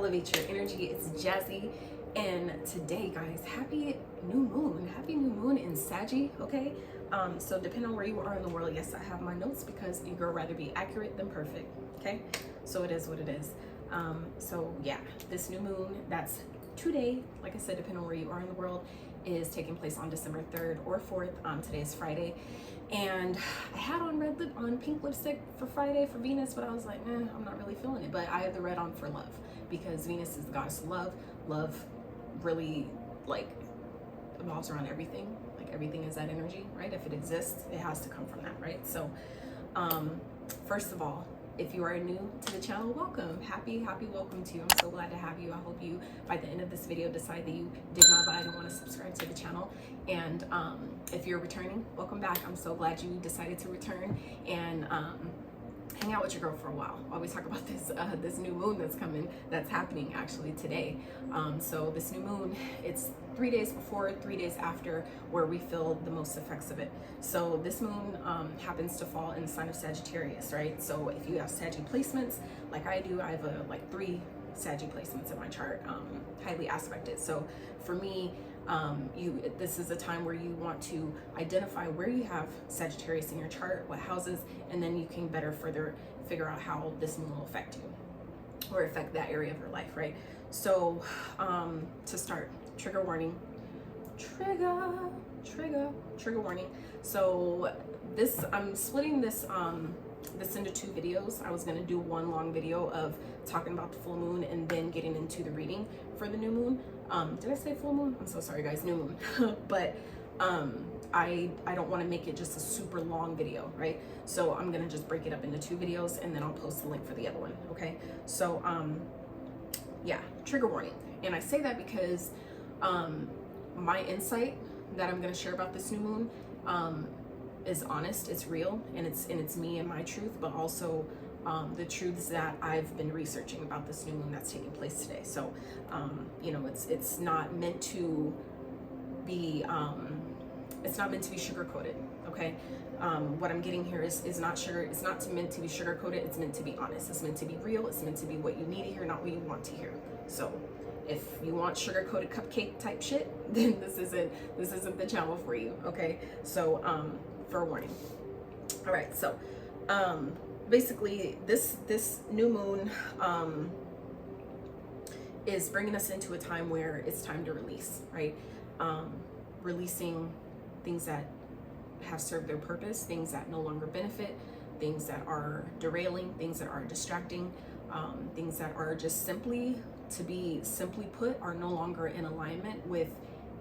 Elevate Your Energy. It's Jazi, and today, guys, happy new moon in Sagi. Okay, so depending on where you are in the world, yes, I have my notes because you girl rather be accurate than perfect. Okay, so it is what it is. So yeah, this new moon that's today, like I said, depending on where you are in the world, is taking place on December 3rd or 4th. Today is Friday, and I had on pink lipstick for Friday for Venus, but I was like, I'm not really feeling it. But I have the red on for love, because Venus is the goddess of love. Love really like revolves around everything. Like everything is that energy, right? If it exists, it has to come from that, right? So first of all, if you are new to the channel, welcome. Happy welcome to you. I'm so glad to have you. I hope you, by the end of this video, decide that you dig my vibe and want to subscribe to the channel. And if you're returning, welcome back. I'm so glad you decided to return and hang out with your girl for a while while we talk about this new moon that's happening actually today. So this new moon, it's 3 days before, 3 days after, where we feel the most effects of it. So this moon happens to fall in the sign of Sagittarius, right? So if you have Saggy placements like I do, I have like 3 Saggy placements in my chart, highly aspected. So for me, this is a time where you want to identify where you have Sagittarius in your chart, what houses, and then you can further figure out how this moon will affect you or affect that area of your life, right? So to start, trigger warning, trigger warning. So I'm splitting this into 2 videos. I was going to do one long video of talking about the full moon and then getting into the reading for the new moon. Did I say full moon? I'm so sorry, guys. New moon. But I don't want to make it just a super long video, right? So I'm gonna just break it up into 2 videos, and then I'll post the link for the other one. Okay, so yeah, trigger warning. And I say that because my insight that I'm gonna share about this new moon is honest, it's real, and it's me and my truth, but also the truths that I've been researching about this new moon that's taking place today. So you know, it's not meant to be sugar coated. Okay, what I'm getting here is not sugar. It's not meant to be sugar coated. It's meant to be honest. It's meant to be real. It's meant to be what you need to hear, not what you want to hear. So if you want sugar coated cupcake type shit, then this isn't the channel for you. Okay, so fair warning. All right, so basically this new moon is bringing us into a time where it's time to release, right? Releasing things that have served their purpose, things that no longer benefit, things that are derailing, things that are distracting, things that are just simply put, are no longer in alignment with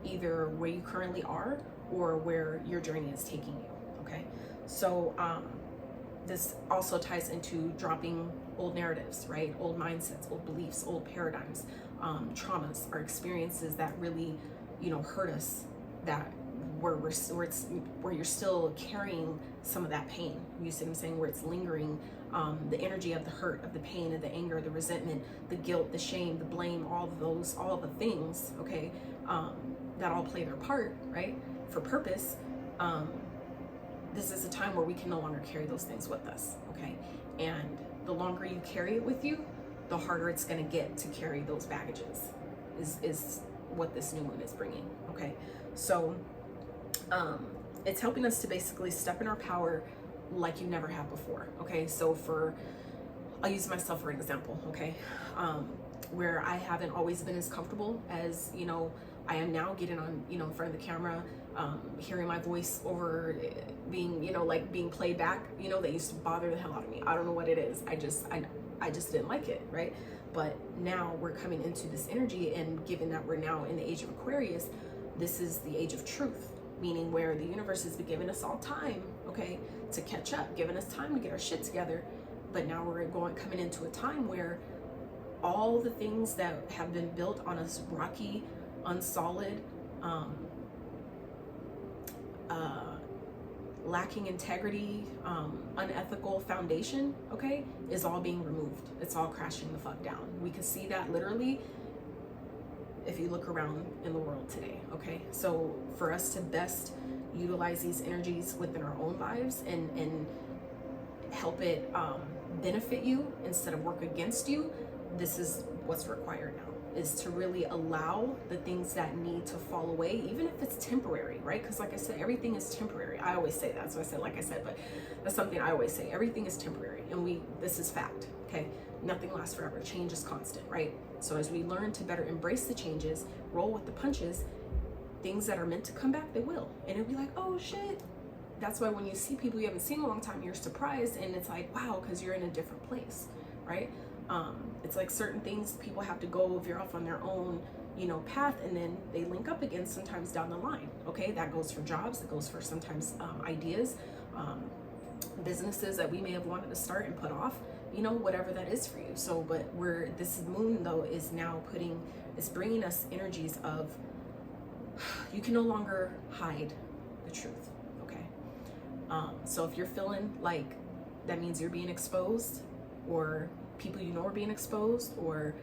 either where you currently are or where your journey is taking you. Okay, so this also ties into dropping old narratives, right? Old mindsets, old beliefs, old paradigms, traumas, or experiences that really, hurt us, that where you're still carrying some of that pain. You see what I'm saying? Where it's lingering, the energy of the hurt, of the pain, of the anger, the resentment, the guilt, the shame, the blame, all the things, okay, that all play their part, right? For purpose. This is a time where we can no longer carry those things with us, okay? And the longer you carry it with you, the harder it's gonna get to carry those baggages, is what this new moon is bringing, okay? So it's helping us to basically step in our power like you never have before, okay? So I'll use myself for an example, okay? Where I haven't always been as comfortable as, I am now, getting on, in front of the camera, hearing my voice over being, being played back, that used to bother the hell out of me. I don't know what it is. I just didn't like it, right? But now we're coming into this energy, and given that we're now in the age of Aquarius, this is the age of truth, meaning where the universe has been giving us all time, okay, to catch up, giving us time to get our shit together. But now we're coming into a time where all the things that have been built on a rocky, unsolid, lacking integrity, unethical foundation, okay, is all being removed. It's all crashing the fuck down. We can see that literally if you look around in the world today, okay? So for us to best utilize these energies within our own lives and help it benefit you instead of work against you, this is what's required now, is to really allow the things that need to fall away, even if it's temporary, right? Because like I said, everything is temporary. I always say that, so I said like I said, but that's something I always say. Everything is temporary, and this is fact, okay? Nothing lasts forever. Change is constant, right? So as we learn to better embrace the changes, roll with the punches, things that are meant to come back, they will. And it'll be like, oh shit. That's why when you see people you haven't seen in a long time, you're surprised, and it's like, wow, because you're in a different place, right? It's like certain things people have to go veer off on their own, you know, path, and then they link up again sometimes down the line. Okay, that goes for jobs, it goes for sometimes ideas, businesses that we may have wanted to start and put off, you know, whatever that is for you. So, but this moon though is now bringing us energies of, you can no longer hide the truth. Okay, so if you're feeling like that means you're being exposed, or people you know are being exposed, or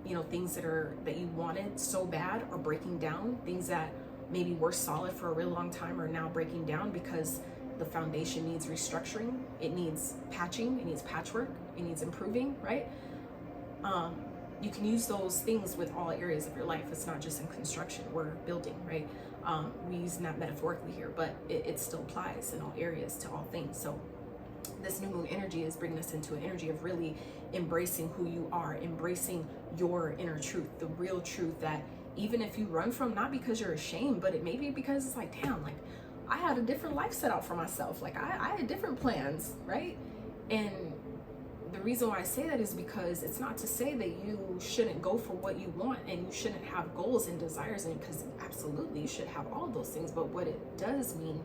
you know, things that you wanted so bad are breaking down, things that maybe were solid for a really long time are now breaking down because the foundation needs restructuring, it needs patching, it needs patchwork, it needs improving, right? You can use those things with all areas of your life. It's not just in construction, we're building, right? We're using that metaphorically here, but it still applies in all areas to all things. So this new moon energy is bringing us into an energy of really embracing who you are, embracing your inner truth, the real truth that even if you run from, not because you're ashamed, but it may be because it's like, damn, like I had a different life set out for myself. Like I had different plans, right? And the reason why I say that is because it's not to say that you shouldn't go for what you want and you shouldn't have goals and desires, and because absolutely you should have all of those things. But what it does mean,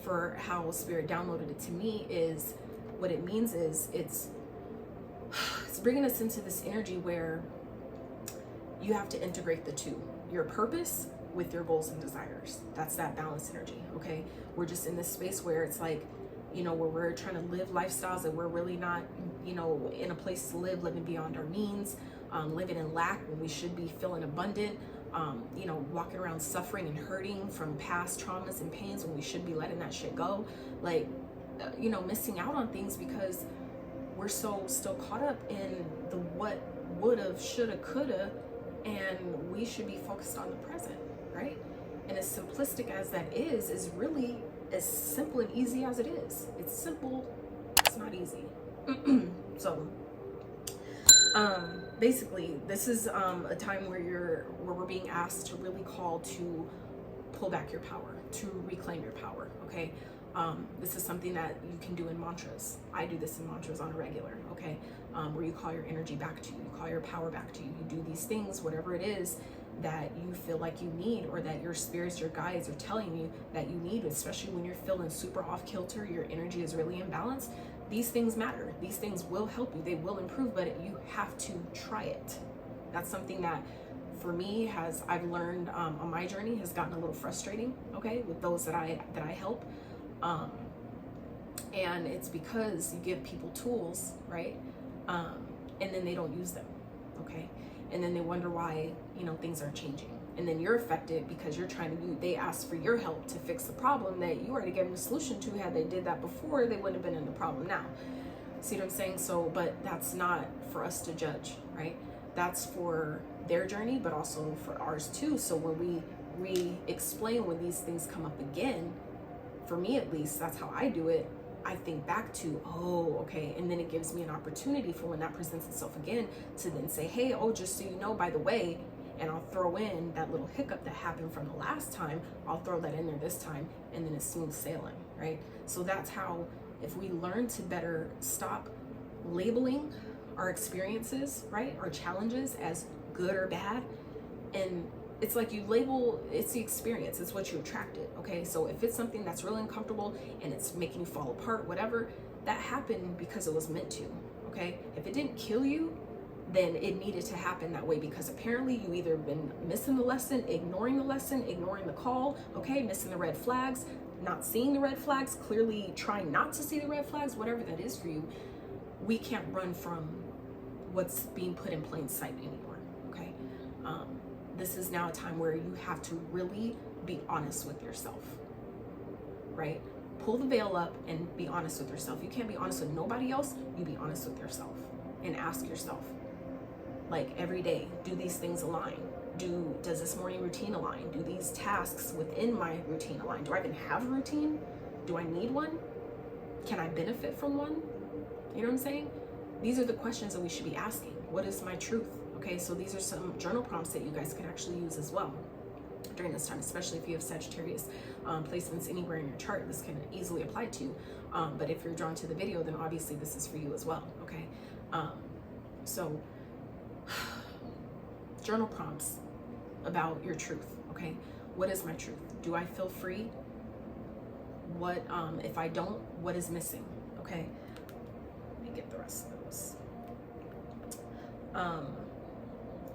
for how Spirit downloaded it to me, is what it means is it's bringing us into this energy where you have to integrate the two, your purpose with your goals and desires. That's that balance energy. Okay, we're just in this space where it's like, you know, where we're trying to live lifestyles that we're really not, you know, in a place to live, living beyond our means, living in lack when we should be feeling abundant, you know, walking around suffering and hurting from past traumas and pains when we should be letting that shit go. Like, you know, missing out on things because we're so still caught up in the what woulda, shoulda, coulda, and we should be focused on the present, right? And as simplistic as that is really as simple and easy as it is. It's simple, it's not easy. So basically this is a time where we're being asked to really call to pull back your power, to reclaim your power. Okay, this is something that you can do in mantras. I do this in mantras on a regular, okay, where you call your energy back to you, you call your power back to you, you do these things, whatever it is that you feel like you need, or that your spirits, your guides are telling you that you need, especially when you're feeling super off kilter, your energy is really imbalanced. These things matter. These things will help you. They will improve, but you have to try it. That's something that for me I've learned on my journey has gotten a little frustrating, okay, with those that I help. And it's because you give people tools, right? And then they don't use them, okay? And then they wonder why, you know, things aren't changing. And then you're affected because you're they ask for your help to fix the problem that you already gave them a solution to. Had they did that before, they wouldn't have been in the problem now. See what I'm saying? So, but that's not for us to judge, right? That's for their journey, but also for ours too. So when we re-explain when these things come up again, for me at least, that's how I do it. I think back to, oh, okay, and then it gives me an opportunity for when that presents itself again to then say, hey, oh, just so you know, by the way, and I'll throw in that little hiccup that happened from the last time, I'll throw that in there this time, and then it's smooth sailing, right? So that's how, if we learn to better stop labeling our experiences, right, our challenges as good or bad, and it's like you label, it's the experience, it's what you attracted, okay? So if it's something that's really uncomfortable and it's making you fall apart, whatever, that happened because it was meant to, okay? If it didn't kill you, then it needed to happen that way because apparently you either been missing the lesson, ignoring the call, okay, missing the red flags, not seeing the red flags, clearly trying not to see the red flags, whatever that is for you. We can't run from what's being put in plain sight anymore, okay? This is now a time where you have to really be honest with yourself, right? Pull the veil up and be honest with yourself. You can't be honest with nobody else. You be honest with yourself and ask yourself, Like every day, do these things align? Does this morning routine align? Do these tasks within my routine align? Do I even have a routine? Do I need one? Can I benefit from one? You know what I'm saying? These are the questions that we should be asking. What is my truth? Okay, so these are some journal prompts that you guys can actually use as well during this time, especially if you have Sagittarius placements anywhere in your chart. This can easily apply to you. But if you're drawn to the video, then obviously this is for you as well. Okay, so journal prompts about your truth. Okay, what is my truth? Do I feel free? What if I don't, what is missing? Okay, let me get the rest of those.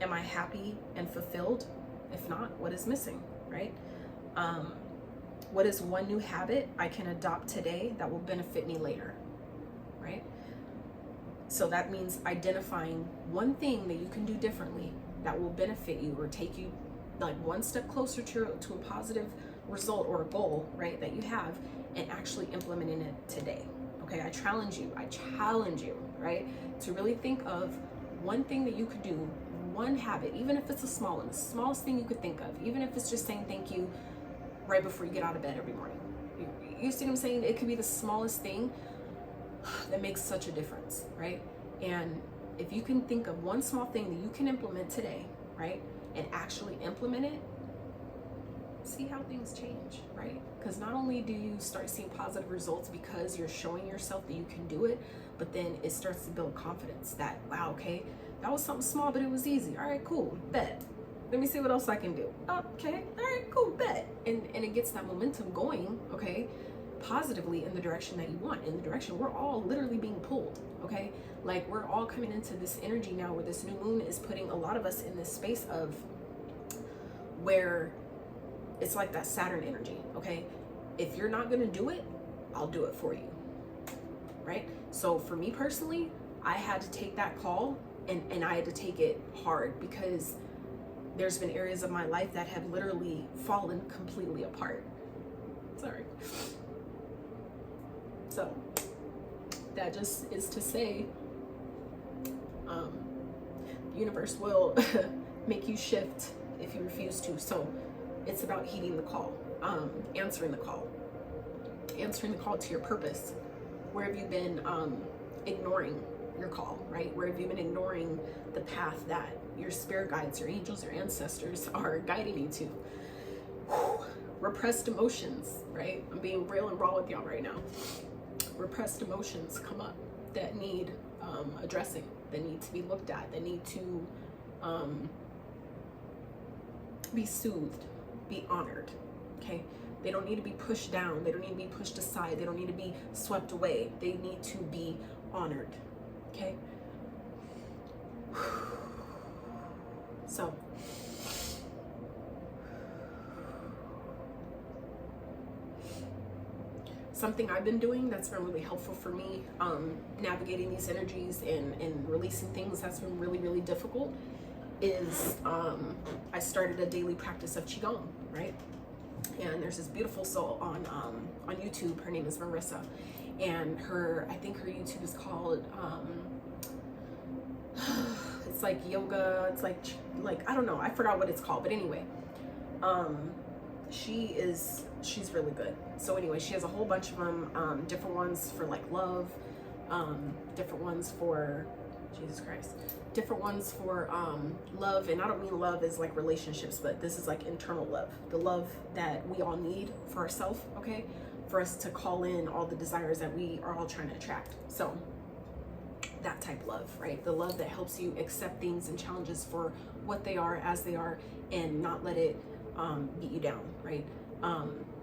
Am I happy and fulfilled? If not, what is missing, right? What is one new habit I can adopt today that will benefit me later, right? So that means identifying one thing that you can do differently that will benefit you or take you like one step closer to a positive result or a goal, right, that you have, and actually implementing it today. Okay, I challenge you, right, to really think of one thing that you could do, one habit, even if it's a small one, the smallest thing you could think of, even if it's just saying thank you right before you get out of bed every morning. You see what I'm saying? It could be the smallest thing that makes such a difference, right? And if you can think of one small thing that you can implement today, right, and actually implement it, see how things change, right? Because not only do you start seeing positive results because you're showing yourself that you can do it, but then it starts to build confidence that, wow, okay, that was something small, but it was easy. All right, cool, bet. Let me see what else I can do. Okay, all right, cool, bet. And it gets that momentum going, okay, positively in the direction that you want, in the direction we're all literally being pulled, okay? Like we're all coming into this energy now where this new moon is putting a lot of us in this space of where it's like that Saturn energy, okay? If you're not gonna do it, I'll do it for you, right? So for me personally, I had to take that call and I had to take it hard because there's been areas of my life that have literally fallen completely apart. Sorry. So that just is to say, the universe will make you shift if you refuse to. So it's about heeding the call, answering the call to your purpose. Where have you been ignoring your call, right? Where have you been ignoring the path that your spirit guides, your angels, your ancestors are guiding you to? Whew. Repressed emotions, right? I'm being real and raw with y'all right now. Repressed emotions come up that need addressing, that need to be looked at, that need to be soothed, be honored, okay? They don't need to be pushed down. They don't need to be pushed aside. They don't need to be swept away. They need to be honored, okay? So, something I've been doing that's been really helpful for me, navigating these energies and releasing things that's been really, really difficult is I started a daily practice of Qigong, right? And there's this beautiful soul on YouTube. Her name is Marissa, and I think her YouTube is called it's like yoga, it's like I don't know, I forgot what it's called, but anyway, she's really good. So anyway, she has a whole bunch of them, different ones for like love, different ones for Jesus Christ, different ones for love. And I don't mean love as like relationships, but this is like internal love, the love that we all need for ourselves, okay, for us to call in all the desires that we are all trying to attract. So that type of love, right? The love that helps you accept things and challenges for what they are, as they are, and not let it beat you down, right?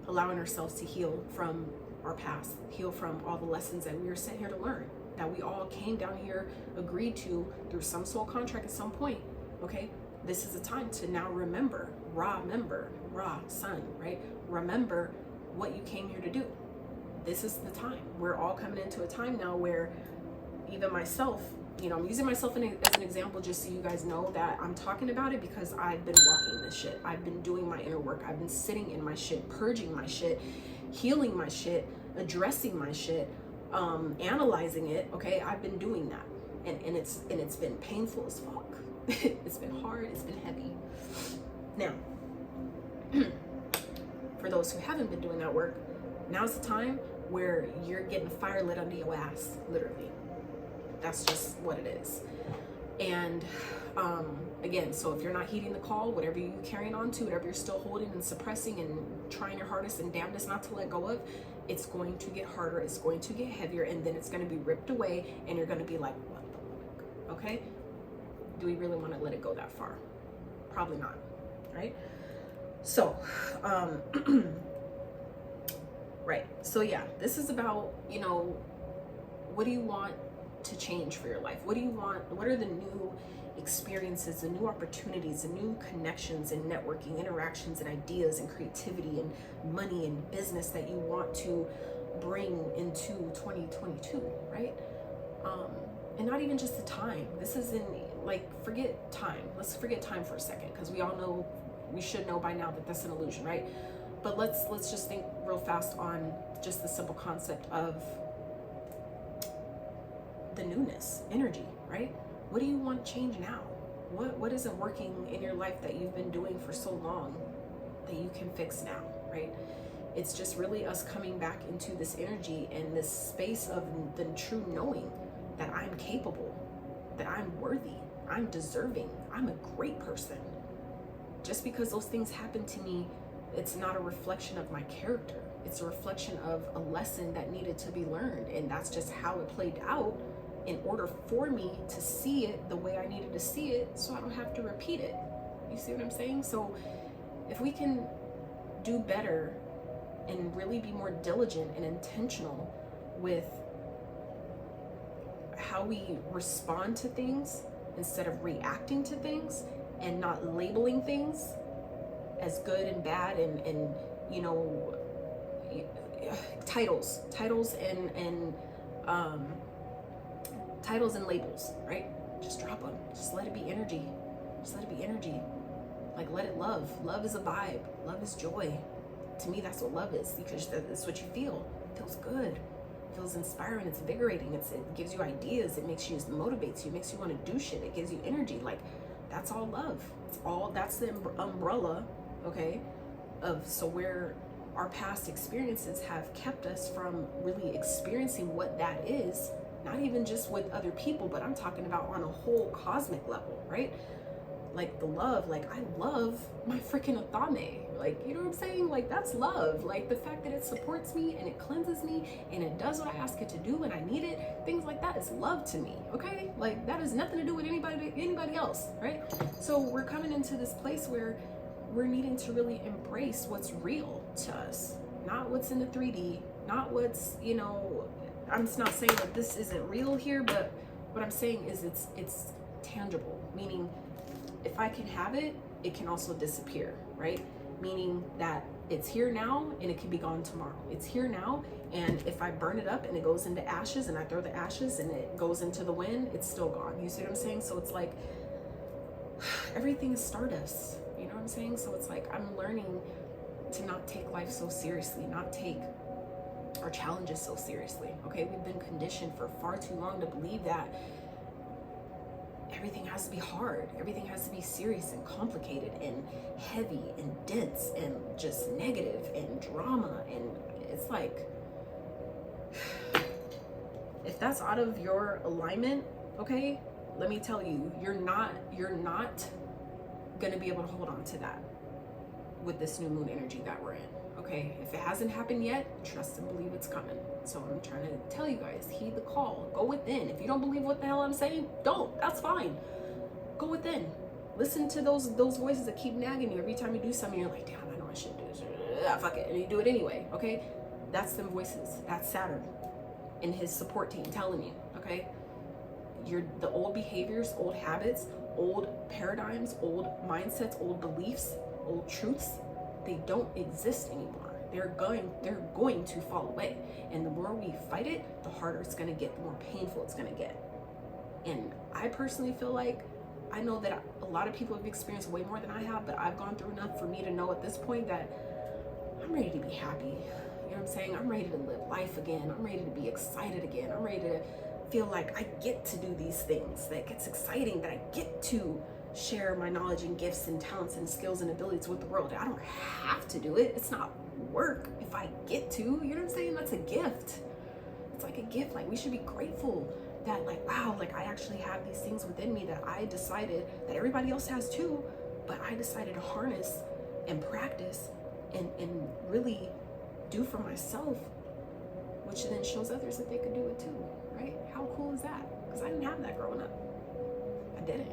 Allowing ourselves to heal from our past, heal from all the lessons that we were sent here to learn, that we all came down here, agreed to through some soul contract at some point, okay? This is a time to now remember, Ra sun, right? Remember what you came here to do. This is the time. We're all coming into a time now where even myself, you know, I'm using myself as an example just so you guys know that I'm talking about it because I've been walking this shit. I've been doing my inner work. I've been sitting in my shit, purging my shit, healing my shit, addressing my shit, analyzing it, okay? I've been doing that. And it's been painful as fuck. It's been hard, it's been heavy. Now, for those who haven't been doing that work, now's the time where you're getting fire lit under your ass, literally. That's just what it is. And again, so if you're not heeding the call, whatever you're carrying on to, whatever you're still holding and suppressing and trying your hardest and damnedest not to let go of, it's going to get harder, it's going to get heavier, and then it's going to be ripped away, and you're going to be like, what the fuck? Okay? Do we really want to let it go that far? Probably not, right? So, right. So yeah, this is about, you know, what do you want to change for your life? What do you want? What are the new experiences, the new opportunities, the new connections and networking, interactions and ideas and creativity and money and business that you want to bring into 2022, right? And not even just the time. This is in, like, forget time. Let's forget time for a second, because we all know, we should know by now that that's an illusion, right? But let's just think real fast on just the simple concept of the newness, energy, right? What do you want to change now? What isn't working in your life that you've been doing for so long that you can fix now, right? It's just really us coming back into this energy and this space of the true knowing that I'm capable, that I'm worthy, I'm deserving, I'm a great person. Just because those things happen to me, it's not a reflection of my character. It's a reflection of a lesson that needed to be learned. And that's just how it played out in order for me to see it the way I needed to see it, so I don't have to repeat it. You see what I'm saying? So if we can do better and really be more diligent and intentional with how we respond to things instead of reacting to things, and not labeling things as good and bad and you know, titles and titles and labels, right? Just drop them. Just let it be energy. Just let it be energy. Like, let it love. Love is a vibe. Love is joy. To me, that's what love is, because that's what you feel. It feels good. It feels inspiring. It's invigorating. It gives you ideas. It makes you, it motivates you. It makes you want to do shit. It gives you energy. Like, that's all love. It's all, that's the umbrella, okay, of, so where our past experiences have kept us from really experiencing what that is, not even just with other people, but I'm talking about on a whole cosmic level, right? Like the love, like I love my freaking Athame. Like, you know what I'm saying? Like, that's love. Like the fact that it supports me and it cleanses me and it does what I ask it to do when I need it, things like that is love to me, okay? Like, that has nothing to do with anybody else, right? So we're coming into this place where we're needing to really embrace what's real to us, not what's in the 3D, not what's, you know, I'm just not saying that this isn't real here, but what I'm saying is it's tangible, meaning if I can have it, it can also disappear, right? Meaning that it's here now and it can be gone tomorrow. It's here now, and if I burn it up and it goes into ashes and I throw the ashes and it goes into the wind, it's still gone. You see what I'm saying? So it's like everything is stardust. You know what I'm saying? So it's like I'm learning to not take life so seriously, not take our challenges so seriously. Okay, we've been conditioned for far too long to believe that everything has to be hard, everything has to be serious and complicated and heavy and dense and just negative and drama. And it's like, if that's out of your alignment, okay, let me tell you, you're not gonna be able to hold on to that with this new moon energy that we're in. Okay, if it hasn't happened yet, trust and believe it's coming. So I'm trying to tell you guys, heed the call, go within. If you don't believe what the hell I'm saying, don't, that's fine. Go within. Listen to those voices that keep nagging you every time you do something. You're like, damn, I know I shouldn't do this. Fuck it, and you do it anyway, okay? That's them voices, that's Saturn and his support team telling you, okay? The old behaviors, old habits, old paradigms, old mindsets, old beliefs, old truths, they don't exist anymore. They're going to fall away. And the more we fight it, the harder it's gonna get, the more painful it's gonna get. And I personally feel like, I know that a lot of people have experienced way more than I have, but I've gone through enough for me to know at this point that I'm ready to be happy. You know what I'm saying? I'm ready to live life again. I'm ready to be excited again. I'm ready to feel like I get to do these things, that it's exciting, that I get to share my knowledge and gifts and talents and skills and abilities with the world. I don't have to do it. It's not work if I get to, you know what I'm saying? That's a gift. It's like a gift. Like, we should be grateful that, like, wow, like I actually have these things within me that I decided that everybody else has too, but I decided to harness and practice and really do for myself, which then shows others that they could do it too, right? How cool is that? Because I didn't have that growing up. I didn't.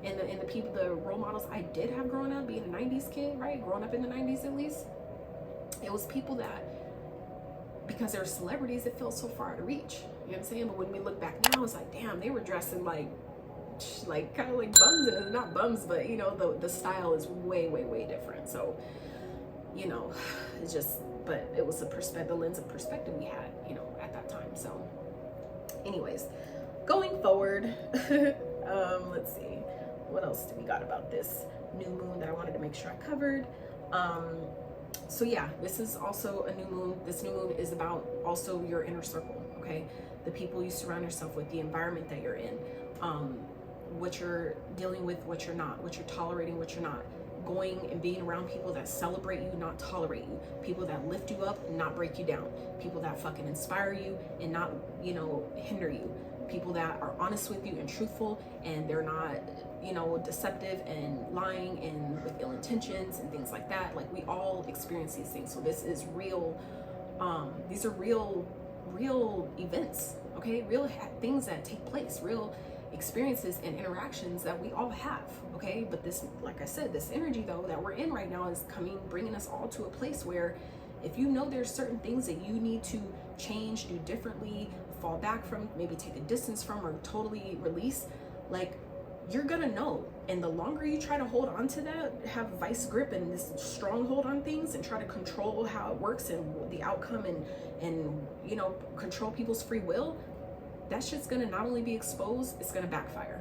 And the people, the role models I did have growing up, being a 90s kid, right? Growing up in the 90s at least, it was people that, because they're celebrities, it felt so far out of reach. You know what I'm saying? But when we look back now, it's like, damn, they were dressing like kind of like bums, and not bums, but you know, the style is way, way, way different. So, you know, it's just, but it was the lens of perspective we had, you know, at that time. So anyways, going forward, let's see, what else do we got about this new moon that I wanted to make sure I covered? So yeah, this is also a new moon. This new moon is about also your inner circle, okay? The people you surround yourself with, the environment that you're in, what you're dealing with, what you're not, what you're tolerating, what you're not. Going and being around people that celebrate you, not tolerate you. People that lift you up, not break you down. People that fucking inspire you and not, you know, hinder you. People that are honest with you and truthful, and they're not, you know, deceptive and lying and with ill intentions and things like that. Like, we all experience these things. So this is real. These are real events, okay? Real things that take place, real experiences and interactions that we all have, okay? But this, like I said, this energy though that we're in right now is bringing us all to a place where, if you know there's certain things that you need to change, do differently, fall back from, maybe take a distance from, or totally release, like, you're gonna know. And the longer you try to hold on to that, have vice grip and this stronghold on things, and try to control how it works and the outcome, and you know, control people's free will, that shit's gonna not only be exposed, it's gonna backfire.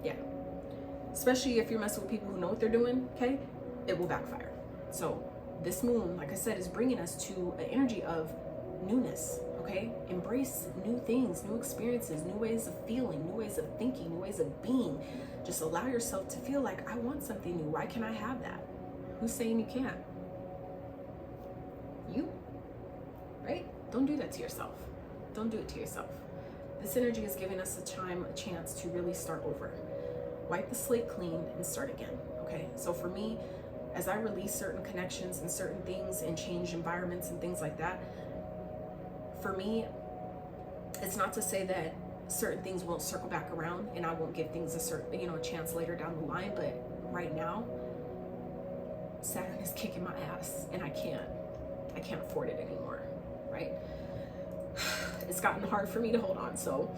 Yeah. Especially if you're messing with people who know what they're doing, okay? It will backfire. So this moon, like I said, is bringing us to an energy of newness, okay? Embrace new things, new experiences, new ways of feeling, new ways of thinking, new ways of being. Just allow yourself to feel like, I want something new. Why can't I have that? Who's saying you can't? You, right? Don't do that to yourself. Don't do it to yourself. This energy is giving us a chance to really start over. Wipe the slate clean and start again, okay? So for me, as I release certain connections and certain things and change environments and things like that, for me, it's not to say that certain things won't circle back around and I won't give things a chance later down the line, but right now, Saturn is kicking my ass and I can't afford it anymore, right? It's gotten hard for me to hold on, so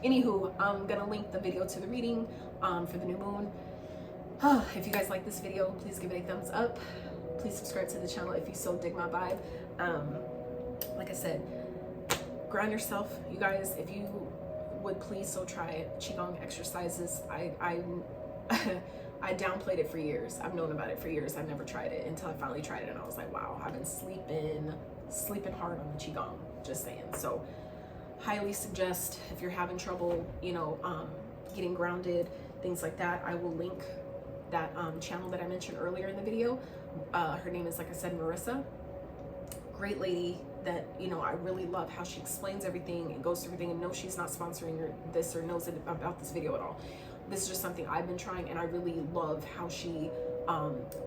anywho, I'm gonna link the video to the reading for the new moon. If you guys like this video, please give it a thumbs up. Please subscribe to the channel if you so dig my vibe. Like I said, ground yourself, you guys. If you would please so try Qigong exercises. I downplayed it for years. I've known about it for years. I've never tried it until I finally tried it, and I was like, wow, I've been sleeping hard on the Qigong, just saying. So highly suggest, if you're having trouble, getting grounded, things like that, I will link that channel that I mentioned earlier in the video. Her name is, like I said, Marissa. Great lady that, I really love how she explains everything and goes through everything, and no, she's not sponsoring this or knows about this video at all. This is just something I've been trying, and I really love how she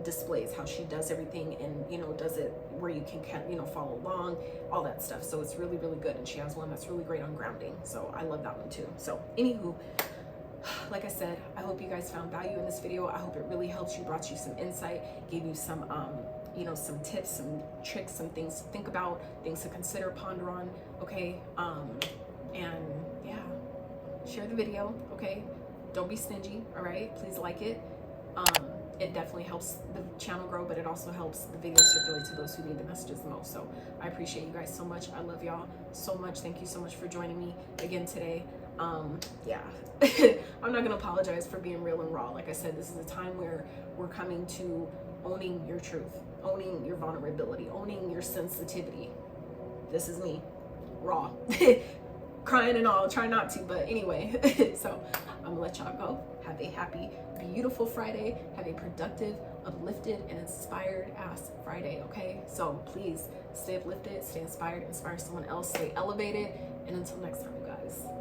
displays, how she does everything, and does it where you can follow along, all that stuff. So it's really, really good, and she has one that's really great on grounding, so I love that one too. So anywho, like I said, I hope you guys found value in this video. I hope it really helps you, brought you some insight, gave you some some tips, some tricks, some things to think about, things to consider, ponder on, okay? And yeah, share the video, okay? Don't be stingy, all right? Please like it. It definitely helps the channel grow, but it also helps the video circulate to those who need the messages the most. So I appreciate you guys so much. I love y'all so much. Thank you so much for joining me again today. Yeah, I'm not gonna apologize for being real and raw. Like I said, this is a time where we're coming to owning your truth, owning your vulnerability, owning your sensitivity. This is me, raw. crying and all, try not to, but anyway. So I'm gonna let y'all go. Have a happy, beautiful Friday. Have a productive, uplifted, and inspired ass Friday, okay? So please stay uplifted, stay inspired, inspire someone else, stay elevated, and until next time, you guys.